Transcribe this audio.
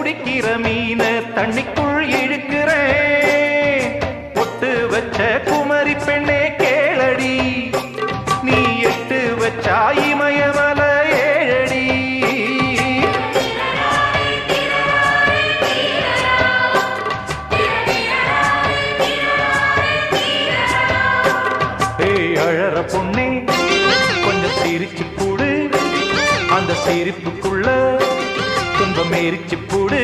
துடிக்கிற மீன தண்ணிக்குள் இழுக்கிறேன். பொட்டு வச்ச குமரி பெண்ணே கேளடி, நீ எட்டு வச்சா இமயமல ஏழடி. ஏய் அழற பொண்ணே கொஞ்சம் சிரிச்சு போடு, அந்த சிரிப்புக்குள்ள துன்பம் எரிச்சு போடு.